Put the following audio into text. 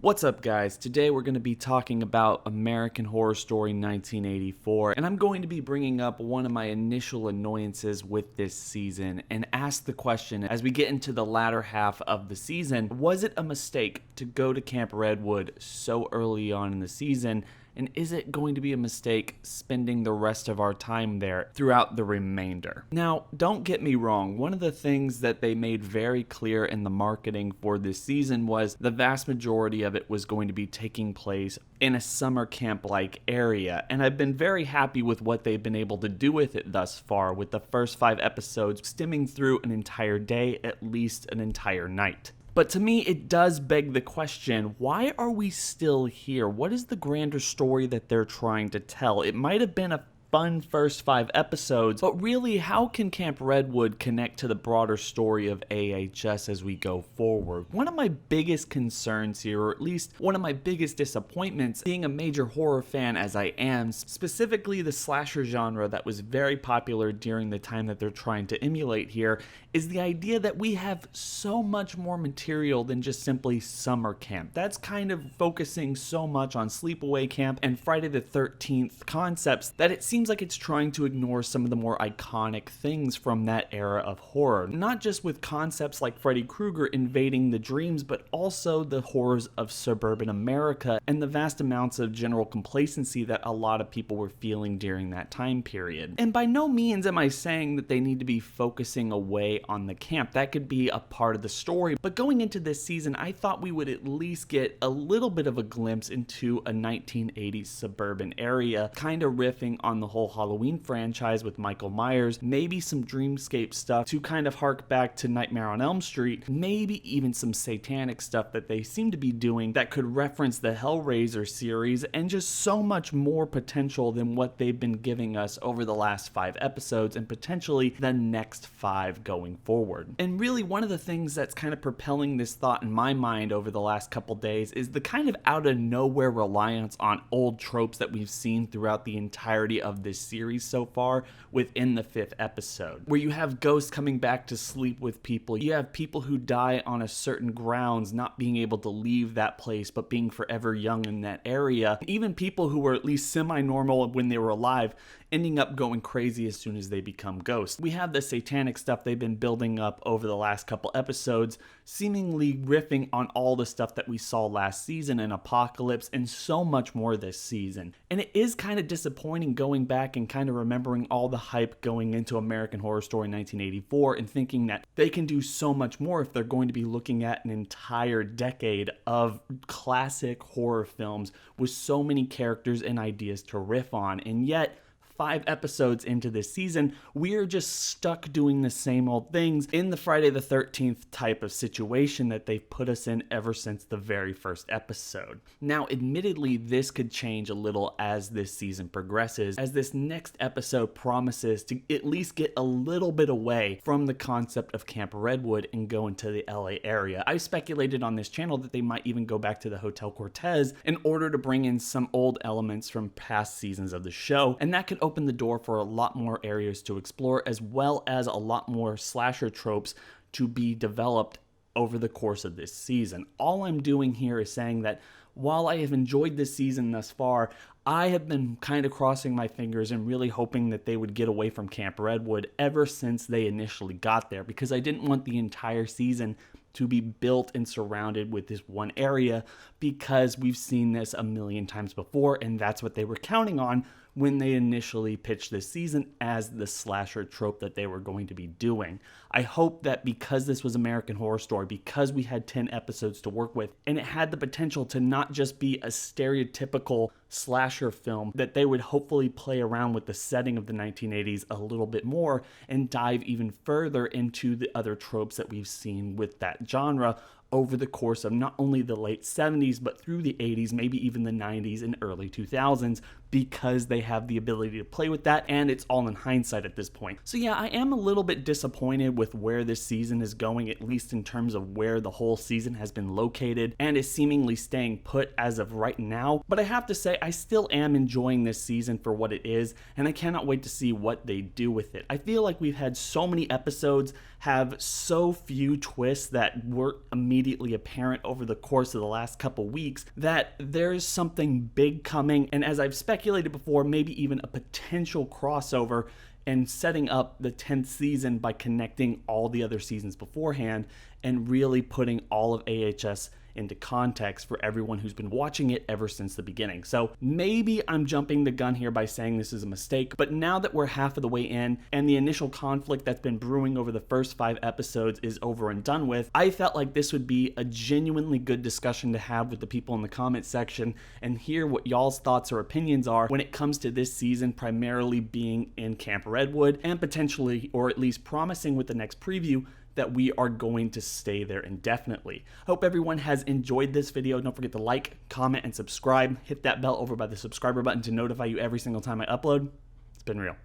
What's up, guys? Today we're going to be talking about American Horror Story 1984, and I'm going to be bringing up one of my initial annoyances with this season and ask the question as we get into the latter half of the season, was it a mistake to go to Camp Redwood so early on in the season? And is it going to be a mistake spending the rest of our time there throughout the remainder? Now, don't get me wrong. One of the things that they made very clear in the marketing for this season was the vast majority of it was going to be taking place in a summer camp-like area. And I've been very happy with what they've been able to do with it thus far, with the first 5 episodes stemming through an entire day, at least an entire night. But to me, it does beg the question, why are we still here? What is the grander story that they're trying to tell? It might have been a fun first 5 episodes, but really, how can Camp Redwood connect to the broader story of AHS as we go forward? One of my biggest concerns here, or at least one of my biggest disappointments, being a major horror fan as I am, specifically the slasher genre that was very popular during the time that they're trying to emulate here, is the idea that we have so much more material than just simply summer camp. That's kind of focusing so much on sleepaway camp and Friday the 13th concepts that it seems like it's trying to ignore some of the more iconic things from that era of horror. Not just with concepts like Freddy Krueger invading the dreams, but also the horrors of suburban America and the vast amounts of general complacency that a lot of people were feeling during that time period. And by no means am I saying that they need to be focusing away on the camp. That could be a part of the story. But going into this season, I thought we would at least get a little bit of a glimpse into a 1980s suburban area, kind of riffing on the whole Halloween franchise with Michael Myers, maybe some dreamscape stuff to kind of hark back to Nightmare on Elm Street, maybe even some satanic stuff that they seem to be doing that could reference the Hellraiser series, and just so much more potential than what they've been giving us over the last 5 episodes and potentially the next 5 going forward. And really, one of the things that's kind of propelling this thought in my mind over the last couple days is the kind of out of nowhere reliance on old tropes that we've seen throughout the entirety of this series so far within the 5th episode, where you have ghosts coming back to sleep with people, you have people who die on a certain grounds not being able to leave that place but being forever young in that area, even people who were at least semi-normal when they were alive ending up going crazy as soon as they become ghosts. We have the satanic stuff they've been building up over the last couple episodes, seemingly riffing on all the stuff that we saw last season in Apocalypse and so much more this season. And it is kind of disappointing going back and kind of remembering all the hype going into American Horror Story 1984 and thinking that they can do so much more if they're going to be looking at an entire decade of classic horror films with so many characters and ideas to riff on. And yet, 5 episodes into this season, we are just stuck doing the same old things in the Friday the 13th type of situation that they've put us in ever since the very first episode. Now, admittedly, this could change a little as this season progresses, as this next episode promises to at least get a little bit away from the concept of Camp Redwood and go into the LA area. I speculated on this channel that they might even go back to the Hotel Cortez in order to bring in some old elements from past seasons of the show, and that could open the door for a lot more areas to explore, as well as a lot more slasher tropes to be developed over the course of this season. All I'm doing here is saying that while I have enjoyed this season thus far, I have been kind of crossing my fingers and really hoping that they would get away from Camp Redwood ever since they initially got there, because I didn't want the entire season to be built and surrounded with this one area, because we've seen this a million times before, and that's what they were counting on when they initially pitched this season as the slasher trope that they were going to be doing. I hope that because this was American Horror Story, because we had 10 episodes to work with, and it had the potential to not just be a stereotypical slasher film, that they would hopefully play around with the setting of the 1980s a little bit more and dive even further into the other tropes that we've seen with that genre over the course of not only the late 70s, but through the 80s, maybe even the 90s and early 2000s, because they have the ability to play with that, and it's all in hindsight at this point. So yeah, I am a little bit disappointed with where this season is going, at least in terms of where the whole season has been located and is seemingly staying put as of right now. But I have to say, I still am enjoying this season for what it is, and I cannot wait to see what they do with it. I feel like we've had so many episodes have so few twists that we're immediately immediately apparent over the course of the last couple weeks that there's something big coming, and as I've speculated before, maybe even a potential crossover and setting up the 10th season by connecting all the other seasons beforehand and really putting all of AHS into context for everyone who's been watching it ever since the beginning. So maybe I'm jumping the gun here by saying this is a mistake, but now that we're half of the way in and the initial conflict that's been brewing over the first 5 episodes is over and done with, I felt like this would be a genuinely good discussion to have with the people in the comment section and hear what y'all's thoughts or opinions are when it comes to this season primarily being in Camp Redwood and potentially, or at least promising with the next preview, that we are going to stay there indefinitely. Hope everyone has enjoyed this video. Don't forget to like, comment, and subscribe. Hit that bell over by the subscriber button to notify you every single time I upload. It's been real.